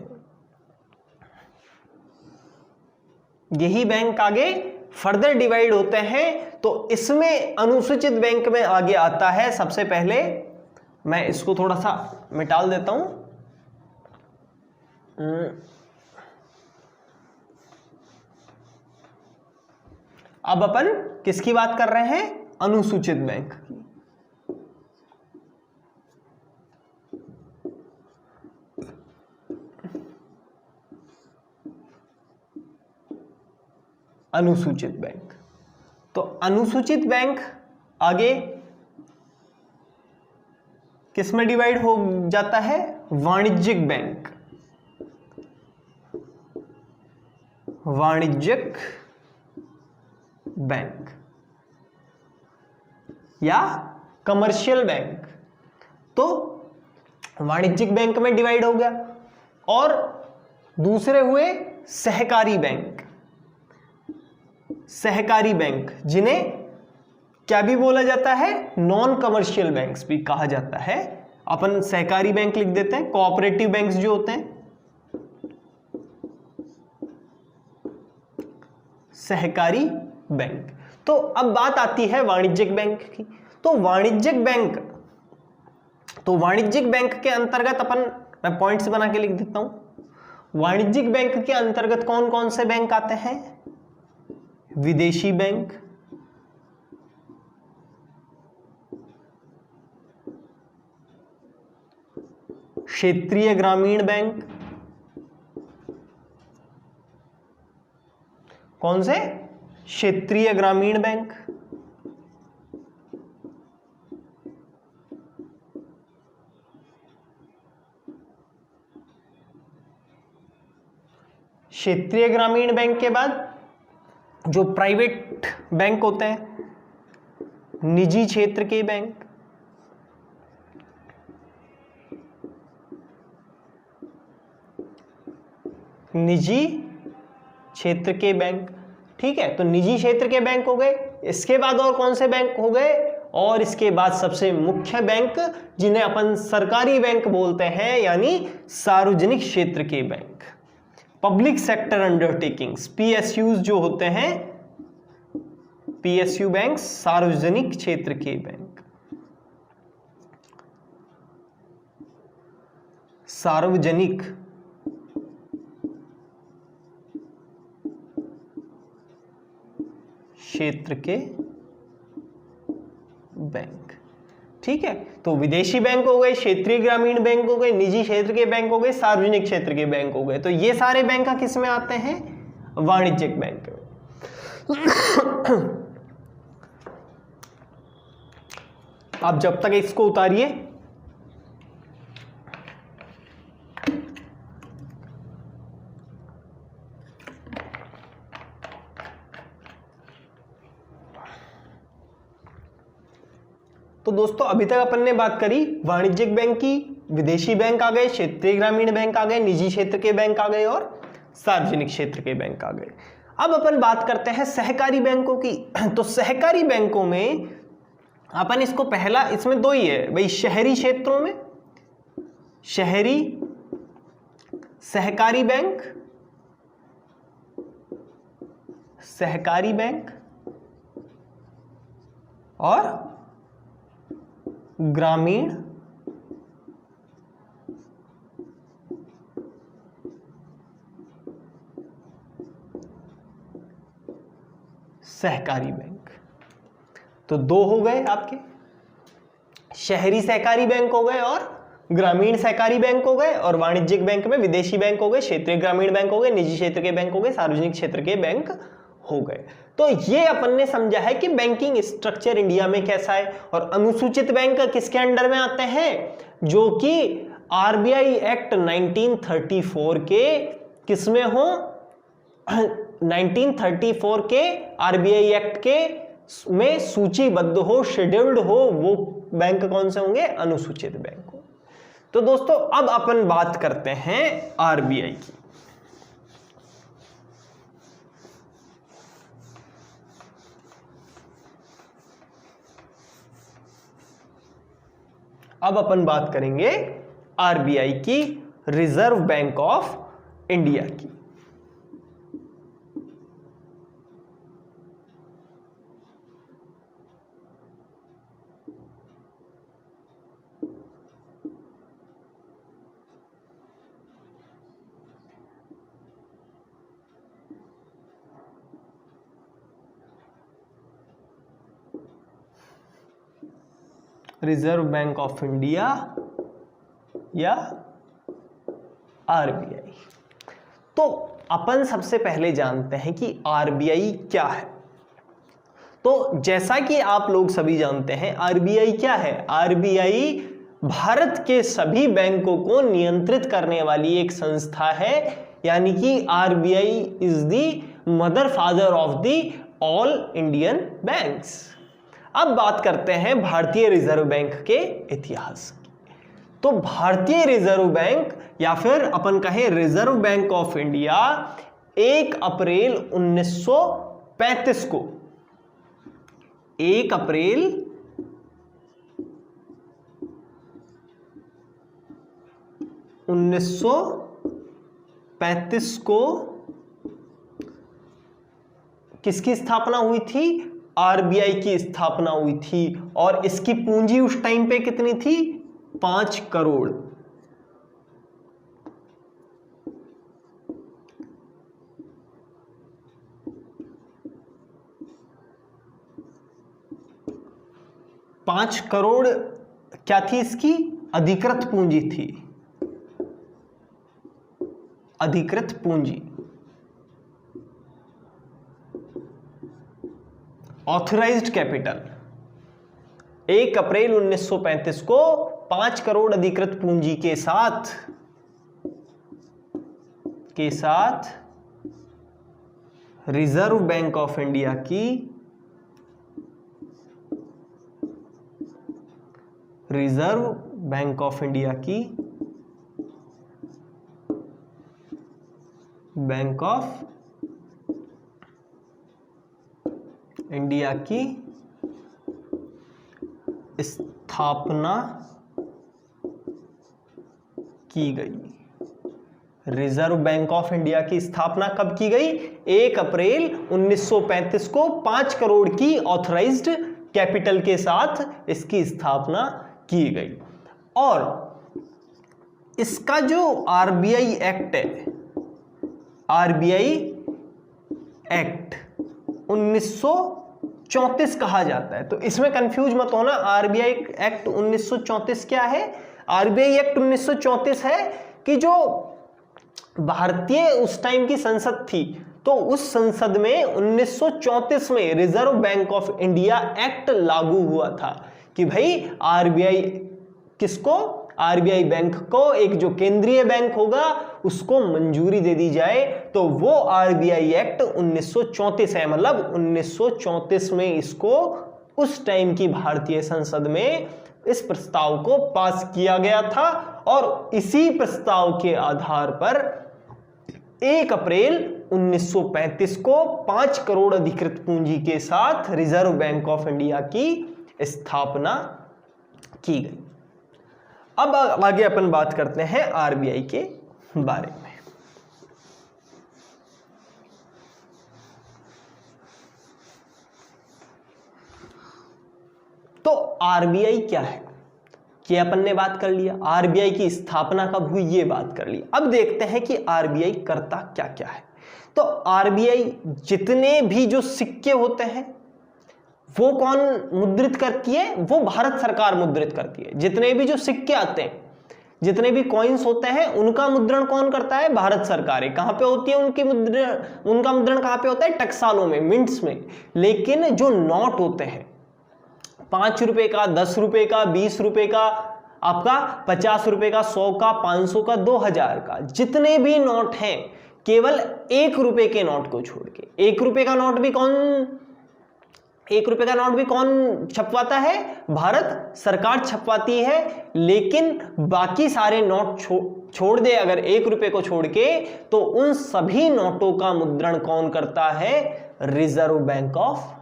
यही बैंक आगे फर्दर डिवाइड होते हैं तो इसमें अनुसूचित बैंक में आगे आता है। सबसे पहले मैं इसको थोड़ा सा मिटाल देता हूं। अब अपन किसकी बात कर रहे हैं? अनुसूचित बैंक की। अनुसूचित बैंक। तो अनुसूचित बैंक आगे किस में डिवाइड हो जाता है? वाणिज्यिक बैंक। वाणिज्यिक बैंक या कमर्शियल बैंक। तो वाणिज्यिक बैंक में डिवाइड हो गया। और दूसरे हुए सहकारी बैंक। सहकारी बैंक जिन्हें क्या भी बोला जाता है? नॉन कमर्शियल बैंक्स भी कहा जाता है। अपन सहकारी बैंक लिख देते हैं। कोऑपरेटिव बैंक्स जो होते हैं, सहकारी बैंक। तो अब बात आती है वाणिज्यिक बैंक की। तो वाणिज्यिक बैंक के अंतर्गत अपन, मैं पॉइंट्स बना के लिख देता हूं। वाणिज्यिक बैंक के अंतर्गत कौन कौन से बैंक आते हैं? विदेशी बैंक, क्षेत्रीय ग्रामीण बैंक। कौन से? क्षेत्रीय ग्रामीण बैंक। क्षेत्रीय ग्रामीण बैंक के बाद जो प्राइवेट बैंक होते हैं, निजी क्षेत्र के बैंक। निजी क्षेत्र के बैंक, ठीक है। तो निजी क्षेत्र के बैंक हो गए। इसके बाद और कौन से बैंक हो गए? और इसके बाद सबसे मुख्य बैंक जिन्हें अपन सरकारी बैंक बोलते हैं, यानी सार्वजनिक क्षेत्र के bank, public sector undertakings, PSUs जो होते हैं, पीएसयू बैंक, सार्वजनिक क्षेत्र के बैंक। सार्वजनिक क्षेत्र के बैंक, ठीक है। तो विदेशी बैंक हो गए, क्षेत्रीय ग्रामीण बैंक हो गए, निजी क्षेत्र के बैंक हो गए, सार्वजनिक क्षेत्र के बैंक हो गए। तो ये सारे बैंक किस में आते हैं? वाणिज्यिक बैंक। आप जब तक इसको उतारिए, तो दोस्तों अभी तक अपन ने बात करी वाणिज्यिक बैंक की, विदेशी बैंक आ गए, क्षेत्रीय ग्रामीण बैंक आ गए, निजी क्षेत्र के बैंक आ गए और सार्वजनिक क्षेत्र के बैंक आ गए। अब अपन बात करते हैं सहकारी बैंकों की। तो सहकारी बैंकों में अपन इसको पहला, इसमें दो ही है भाई, शहरी क्षेत्रों में शहरी सहकारी बैंक, सहकारी बैंक, और ग्रामीण सहकारी बैंक। तो दो हो गए आपके, शहरी सहकारी बैंक हो गए और ग्रामीण सहकारी बैंक हो गए, और वाणिज्यिक बैंक में विदेशी बैंक हो गए, क्षेत्रीय ग्रामीण बैंक हो गए, निजी क्षेत्र के बैंक हो गए, सार्वजनिक क्षेत्र के बैंक हो गए। तो ये अपन ने समझा है कि बैंकिंग स्ट्रक्चर इंडिया में कैसा है। और अनुसूचित बैंक किसके अंडर में आते हैं? जो कि आरबीआई एक्ट 1934 के किसमें हो? 1934 के आरबीआई एक्ट के में सूचीबद्ध हो, शेड्यूल्ड हो, वो बैंक कौन से होंगे? अनुसूचित बैंक हो। तो दोस्तों अब अपन बात करते हैं आरबीआई की। अब अपन बात करेंगे आरबीआई की, रिजर्व बैंक ऑफ इंडिया की। रिजर्व बैंक ऑफ इंडिया या आरबीआई। तो अपन सबसे पहले जानते हैं कि आरबीआई क्या है। तो जैसा कि आप लोग सभी जानते हैं आरबीआई क्या है। आरबीआई भारत के सभी बैंकों को नियंत्रित करने वाली एक संस्था है, यानी कि RBI is the mother father of the all Indian banks. अब बात करते हैं भारतीय रिजर्व बैंक के इतिहास की। तो भारतीय रिजर्व बैंक या फिर अपन कहें रिजर्व बैंक ऑफ इंडिया 1 अप्रैल 1935 को 1 अप्रैल 1935 को किसकी स्थापना हुई थी? आरबीआई की स्थापना हुई थी। और इसकी पूंजी उस टाइम पे कितनी थी? 5 करोड़। पांच करोड़ क्या थी इसकी? अधिकृत पूंजी थी। अधिकृत पूंजी, ऑथराइज्ड कैपिटल। 1 अप्रैल 1935 को 5 करोड़ अधिकृत पूंजी के साथ रिजर्व बैंक ऑफ इंडिया की बैंक ऑफ इंडिया की स्थापना की गई। रिजर्व बैंक ऑफ इंडिया की स्थापना कब की गई? 1 अप्रैल 1935 को 5 करोड़ की ऑथराइज्ड कैपिटल के साथ इसकी स्थापना की गई। और इसका जो आरबीआई एक्ट है, आरबीआई एक्ट 1934 कहा जाता है। तो इसमें कंफ्यूज मत होना, आरबीआई एक्ट 1934 क्या है? आरबीआई एक्ट 1934 है कि जो भारतीय उस टाइम की संसद थी, तो उस संसद में 1934 में reserve bank of India act लागू हुआ था कि भाई आरबीआई किसको? आरबीआई बैंक को एक जो केंद्रीय बैंक होगा उसको मंजूरी दे दी जाए। तो वो आरबीआई एक्ट 1934 है। मतलब 1934 में इसको उस टाइम की भारतीय संसद में इस प्रस्ताव को पास किया गया था। और इसी प्रस्ताव के आधार पर 1 अप्रैल 1935 को 5 करोड़ अधिकृत पूंजी के साथ रिजर्व बैंक ऑफ इंडिया की स्थापना की गई। अब आगे अपन बात करते हैं आरबीआई के बारे में। तो आरबीआई क्या है कि अपन ने बात कर लिया। आरबीआई की स्थापना कब हुई ये बात कर ली। अब देखते हैं कि आरबीआई करता क्या क्या है। तो आरबीआई जितने भी जो सिक्के होते हैं वो कौन मुद्रित करती है? वो भारत सरकार मुद्रित करती है। जितने भी जो सिक्के आते हैं, जितने भी कॉइन्स होते हैं, उनका मुद्रण कौन करता है? भारत सरकार। कहां पे होती है उनका मुद्रण कहां पे होता है? टकसालों में, मिंट्स में। लेकिन जो नोट होते हैं 5 रुपए का, 10 रुपए का, 20 रुपए का, आपका 50 रुपए का, 100 का, 500 का, 2000 का, जितने भी नोट हैं, केवल 1 रुपए के नोट को छोड़ के, 1 रुपए का नोट भी कौन छपवाता है? भारत सरकार छपवाती है। लेकिन बाकी सारे नोट छोड़ दे अगर 1 रुपए को छोड़ के, तो उन सभी नोटों का मुद्रण कौन करता है? रिजर्व बैंक ऑफ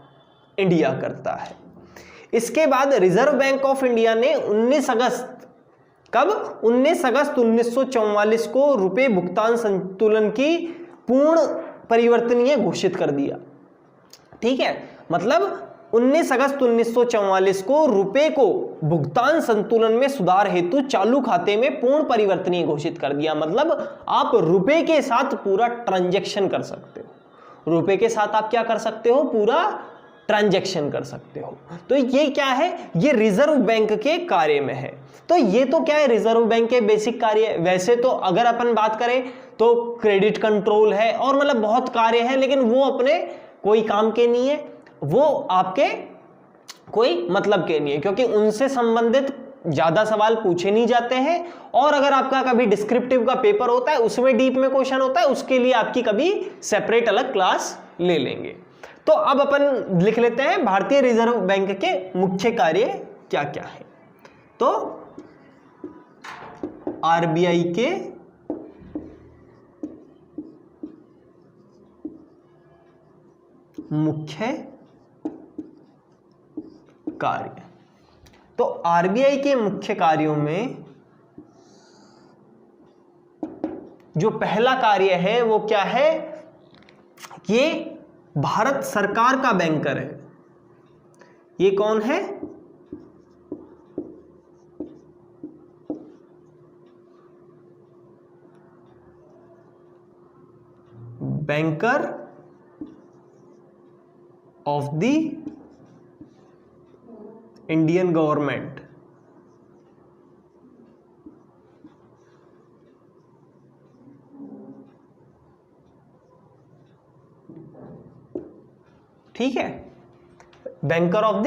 इंडिया करता है। इसके बाद रिजर्व बैंक ऑफ इंडिया ने 19 अगस्त 1944 को रुपए भुगतान संतुलन की पूर्ण परिवर्तनीय घोषित कर दिया। ठीक है, मतलब 19 अगस्त 1944 को रुपए को भुगतान संतुलन में सुधार हेतु चालू खाते में पूर्ण परिवर्तनीय घोषित कर दिया। मतलब आप रुपए के साथ पूरा ट्रांजैक्शन कर सकते हो। रुपए के साथ आप क्या कर सकते हो? पूरा ट्रांजैक्शन कर सकते हो। तो ये क्या है, ये रिजर्व बैंक के कार्य में है। तो ये तो क्या है, रिजर्व बैंक के बेसिक कार्य। वैसे तो अगर अपन बात करें तो क्रेडिट कंट्रोल है और मतलब बहुत कार्य है, लेकिन वो अपने कोई काम के नहीं है, वो आपके कोई मतलब के नहीं है, क्योंकि उनसे संबंधित ज्यादा सवाल पूछे नहीं जाते हैं। और अगर आपका कभी डिस्क्रिप्टिव का पेपर होता है, उसमें डीप में क्वेश्चन होता है, उसके लिए आपकी कभी सेपरेट अलग क्लास ले लेंगे। तो अब अपन लिख लेते हैं भारतीय रिजर्व बैंक के मुख्य कार्य क्या क्या है। तो आरबीआई के मुख्य कार्य, तो आरबीआई के मुख्य कार्यों में जो पहला कार्य है वो क्या है, ये भारत सरकार का बैंकर है। ये कौन है, banker of the Indian government. ठीक है, banker of the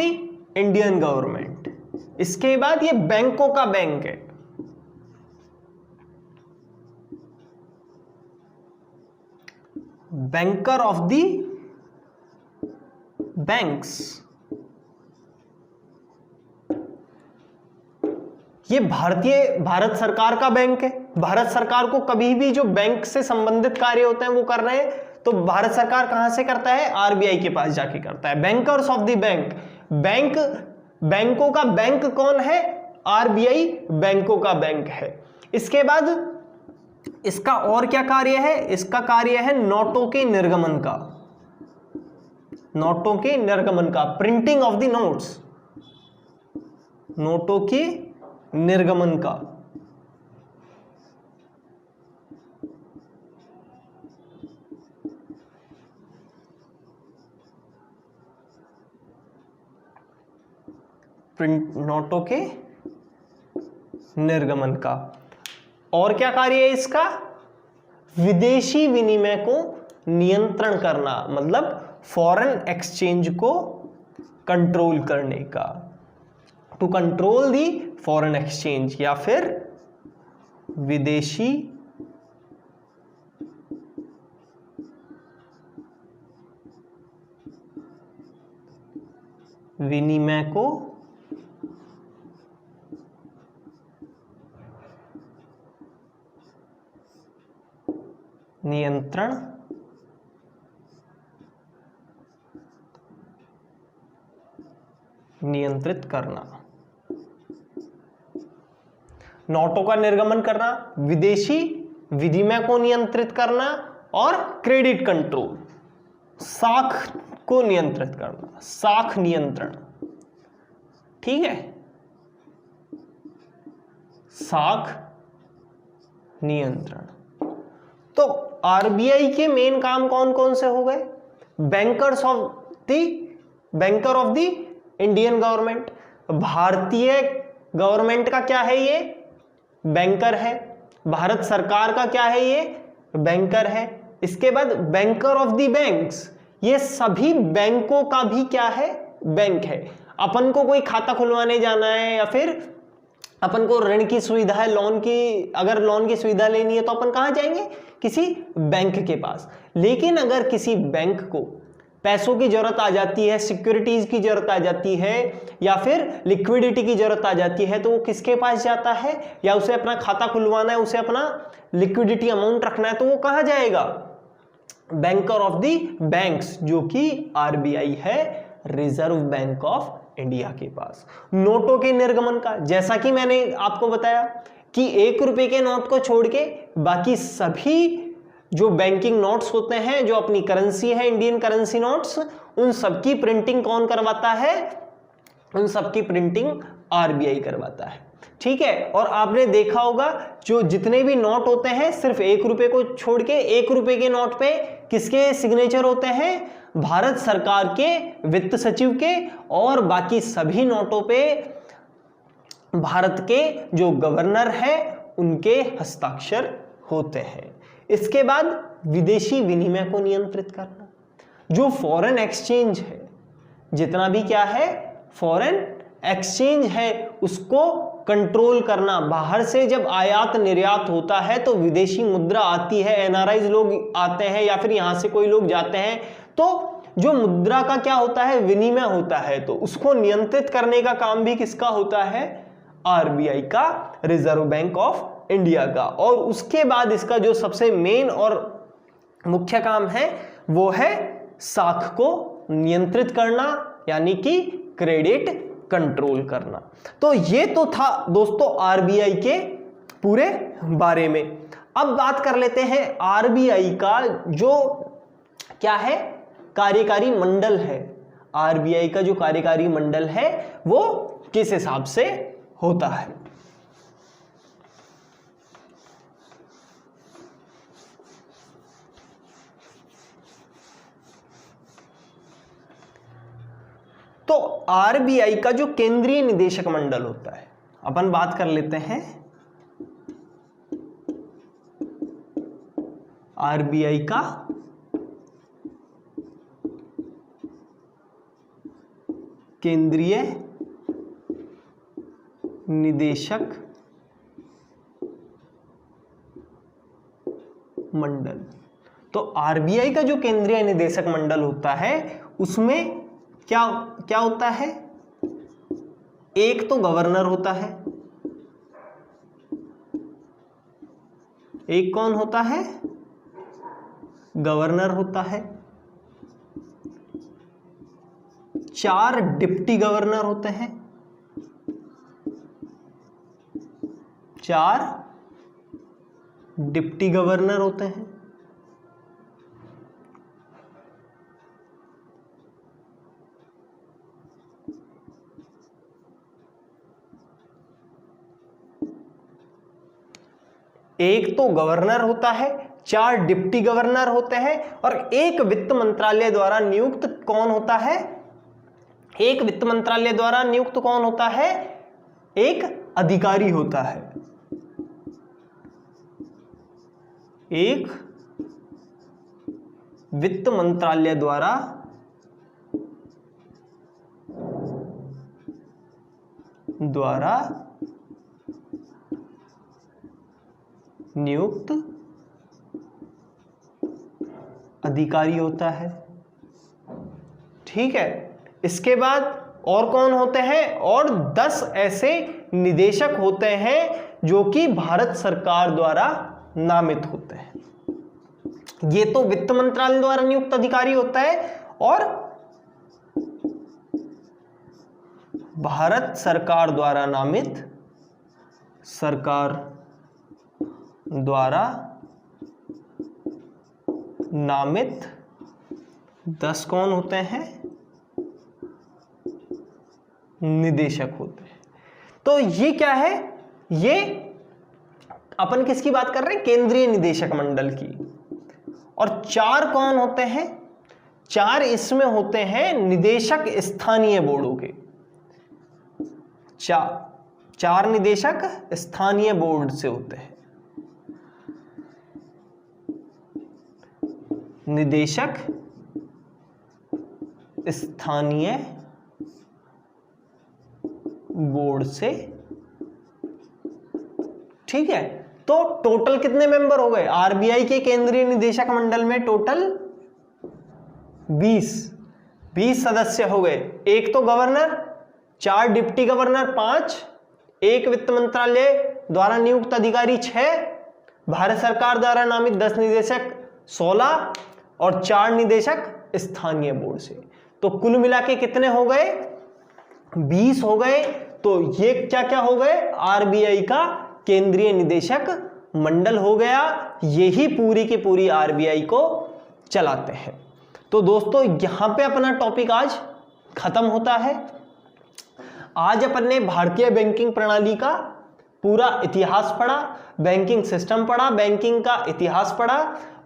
Indian government. इसके बाद ये बैंकों का बैंक है। बैंकर ऑफ द बैंक्स, ये भारत सरकार का बैंक है। भारत सरकार को कभी भी जो बैंक से संबंधित कार्य होते हैं वो कर रहे हैं, तो भारत सरकार कहां से करता है, आरबीआई के पास जाके करता है। बैंकर्स ऑफ द बैंक, बैंकों का बैंक कौन है, आरबीआई बैंकों का बैंक है। इसके बाद इसका और क्या कार्य है, इसका कार्य है नोटों के निर्गमन का, नोटों के निर्गमन का, प्रिंटिंग ऑफ द नोट्स, नोटों के निर्गमन का। नोटों के निर्गमन का। और क्या कार्य है इसका, विदेशी विनिमय को नियंत्रण करना, मतलब फॉरेन एक्सचेंज को कंट्रोल करने का, to control the foreign exchange, या फिर विदेशी विनिमय को नियंत्रित करना, नोटों का निर्गमन करना, विदेशी विनिमय को नियंत्रित करना, और क्रेडिट कंट्रोल, साख को नियंत्रित करना, साख नियंत्रण। ठीक है, साख नियंत्रण। तो आरबीआई के मेन काम कौन कौन से हो गए, banker of the Indian government, भारतीय गवर्नमेंट का क्या है, ये बैंकर है। भारत सरकार का क्या है, ये बैंकर है। इसके बाद बैंकर ऑफ द बैंक्स, ये सभी बैंकों का भी क्या है, बैंक है। अपन को कोई खाता खुलवाने जाना है, या फिर अपन को ऋण की सुविधा है, लोन की, अगर लोन की सुविधा लेनी है तो अपन कहां जाएंगे, किसी बैंक के पास। लेकिन अगर किसी बैंक को पैसों की जरूरत आ जाती है, सिक्योरिटीज की जरूरत आ जाती है, या फिर लिक्विडिटी की जरूरत आ जाती है, तो वो किसके पास जाता है, या उसे अपना खाता खुलवाना है, उसे अपना लिक्विडिटी अमाउंट रखना है, तो वो कहां जाएगा, बैंकर ऑफ द बैंक्स, जो कि आरबीआई है, रिजर्व बैंक ऑफ इंडिया के पास। नोटों के निर्गमन का, जैसा कि मैंने आपको बताया कि 1 रुपए के नोट को छोड़ के बाकी सभी जो बैंकिंग नोट्स होते हैं, जो अपनी करेंसी है, इंडियन करेंसी नोट्स, उन सबकी प्रिंटिंग कौन करवाता है, उन सबकी प्रिंटिंग आरबीआई करवाता है। ठीक है। और आपने देखा होगा जो जितने भी नोट होते हैं सिर्फ 1 रुपए को छोड़ के 1 रुपए के नोट पे किसके सिग्नेचर होते हैं? भारत सरकार के वित्त सचिव के, और बाकी सभी नोटों पे भारत के जो गवर्नर है उनके हस्ताक्षर होते हैं। इसके बाद विदेशी विनिमय को नियंत्रित करना, जो फॉरेन एक्सचेंज है, जितना भी क्या है फॉरेन एक्सचेंज है उसको कंट्रोल करना। बाहर से जब आयात निर्यात होता है तो विदेशी मुद्रा आती है, एनआरआईज लोग आते हैं या फिर यहां से कोई लोग जाते हैं, तो जो मुद्रा का क्या होता है विनिमय होता है, तो उसको नियंत्रित करने का काम भी किसका होता है? आरबीआई का, रिजर्व बैंक ऑफ इंडिया का। और उसके बाद इसका जो सबसे मेन और मुख्य काम है वो है साख को नियंत्रित करना, यानी कि क्रेडिट कंट्रोल करना। तो ये तो था दोस्तों आरबीआई के पूरे बारे में। अब बात कर लेते हैं आरबीआई का जो क्या है कार्यकारी मंडल है। आरबीआई का जो कार्यकारी मंडल है वो किस हिसाब से होता है। तो आरबीआई का जो केंद्रीय निदेशक मंडल होता है, अपन बात कर लेते हैं आरबीआई का केंद्रीय निदेशक मंडल। तो आरबीआई का जो केंद्रीय निदेशक मंडल होता है उसमें क्या क्या होता है? एक तो गवर्नर होता है, एक कौन होता है? गवर्नर होता है, 4 डिप्टी गवर्नर होते हैं, 4 डिप्टी गवर्नर होते हैं, एक तो गवर्नर होता है, 4 डिप्टी गवर्नर होते हैं, और एक वित्त मंत्रालय द्वारा नियुक्त कौन होता है? एक वित्त मंत्रालय द्वारा नियुक्त कौन होता है? एक अधिकारी होता है। एक वित्त मंत्रालय द्वारा नियुक्त अधिकारी होता है। ठीक है। इसके बाद और कौन होते हैं? और 10 ऐसे निदेशक होते हैं जो कि भारत सरकार द्वारा नामित होते हैं। ये तो वित्त मंत्रालय द्वारा नियुक्त अधिकारी होता है, और भारत सरकार द्वारा नामित, सरकार द्वारा नामित 10 कौन होते हैं? निदेशक होते हैं। तो ये क्या है? ये अपन किसकी बात कर रहे हैं? केंद्रीय निदेशक मंडल की। और 4 कौन होते हैं? 4 इसमें होते हैं निदेशक स्थानीय बोर्डों के। 4 निदेशक स्थानीय बोर्ड से होते हैं। निदेशक स्थानीय बोर्ड से। ठीक है। तो टोटल कितने मेंबर हो गए आरबीआई के केंद्रीय निदेशक मंडल में? टोटल 20 सदस्य हो गए। एक तो गवर्नर, 4 डिप्टी गवर्नर 5, एक वित्त मंत्रालय द्वारा नियुक्त अधिकारी 6, भारत सरकार द्वारा नामित 10 निदेशक 16, और 4 निदेशक स्थानीय बोर्ड से। तो कुल मिला के कितने हो गए? 20 हो गए। तो ये क्या क्या हो गए? आरबीआई का केंद्रीय निदेशक मंडल हो गया। यही पूरी की पूरी आरबीआई को चलाते हैं। तो दोस्तों यहां पे अपना टॉपिक आज खत्म होता है। आज अपन ने भारतीय बैंकिंग प्रणाली का पूरा इतिहास पढ़ा, बैंकिंग सिस्टम पढ़ा, बैंकिंग का इतिहास पढ़ा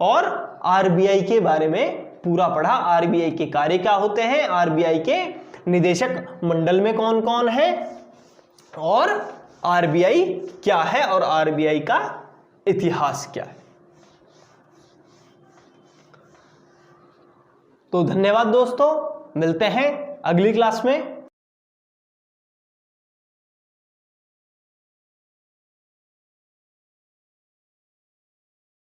और आरबीआई के बारे में पूरा पढ़ा। आरबीआई के कार्य क्या होते हैं, आरबीआई के निदेशक मंडल में कौन कौन है और आरबीआई क्या है और आरबीआई का इतिहास क्या है। तो धन्यवाद दोस्तों, मिलते हैं अगली क्लास में।